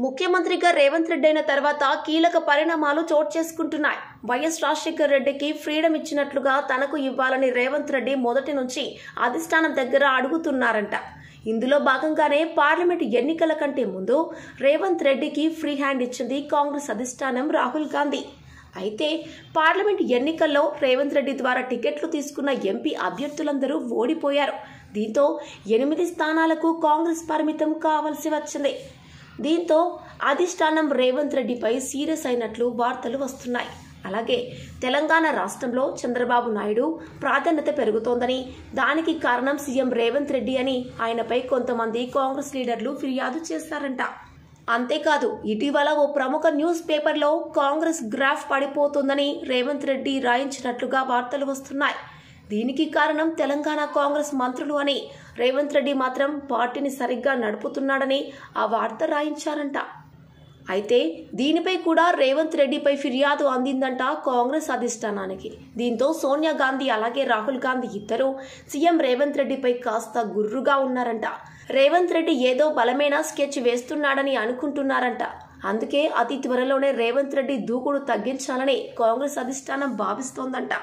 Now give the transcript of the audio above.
ముఖ్యమంత్రిగా రేవంత్ రెడ్డి అయిన తర్వాత కీలక పరిణామాలు చోటు చేసుకుంటున్నాయి. వైఎస్ రాజశేఖర్ రెడ్డికి ఫ్రీడమ్ ఇచ్చినట్లుగా తనకు ఇవ్వాలని రేవంత్ రెడ్డి మొదటి నుంచి అధిష్టానం దగ్గర అడుగుతున్నారంట. ఇందులో భాగంగానే పార్లమెంట్ ఎన్నికల కంటే ముందు రేవంత్ రెడ్డికి ఫ్రీ హ్యాండ్ ఇచ్చింది కాంగ్రెస్ అధిష్టానం రాహుల్ గాంధీ. అయితే పార్లమెంట్ ఎన్నికల్లో రేవంత్ రెడ్డి ద్వారా టికెట్లు తీసుకున్న ఎంపీ అభ్యర్థులందరూ ఓడిపోయారు. దీంతో 8 స్థానాలకు కాంగ్రెస్ పరిమితం కావాల్సి వచ్చింది. దీంతో అధిష్టానం రేవంత్ రెడ్డిపై సీరియస్ అయినట్లు వార్తలు వస్తున్నాయి. అలాగే తెలంగాణ రాష్ట్రంలో చంద్రబాబు నాయుడు ప్రాధాన్యత పెరుగుతోందని, దానికి కారణం సీఎం రేవంత్ రెడ్డి అని ఆయనపై కొంతమంది కాంగ్రెస్ లీడర్లు ఫిర్యాదు చేశారంట. అంతేకాదు ఇటీవల ఓ ప్రముఖ న్యూస్ పేపర్లో కాంగ్రెస్ గ్రాఫ్ పడిపోతుందని రేవంత్ రెడ్డి రాయించినట్లుగా వార్తలు వస్తున్నాయి. దీనికి కారణం తెలంగాణ కాంగ్రెస్ మంత్రులు అని, రేవంత్ రెడ్డి మాత్రం పార్టీని సరిగ్గా నడుపుతున్నాడని ఆ వార్త రాయించారంట. అయితే దీనిపై కూడా రేవంత్ రెడ్డిపై ఫిర్యాదు అందిందంట కాంగ్రెస్ అధిష్టానానికి. దీంతో సోనియా గాంధీ అలాగే రాహుల్ గాంధీ ఇద్దరు సీఎం రేవంత్ రెడ్డిపై కాస్త గుర్రుగా ఉన్నారంట. రేవంత్ రెడ్డి ఏదో బలమైన స్కెచ్ వేస్తున్నాడని అనుకుంటున్నారంట. అందుకే అతి త్వరలోనే రేవంత్ రెడ్డి దూకుడు తగ్గించాలని కాంగ్రెస్ అధిష్టానం భావిస్తోందంట.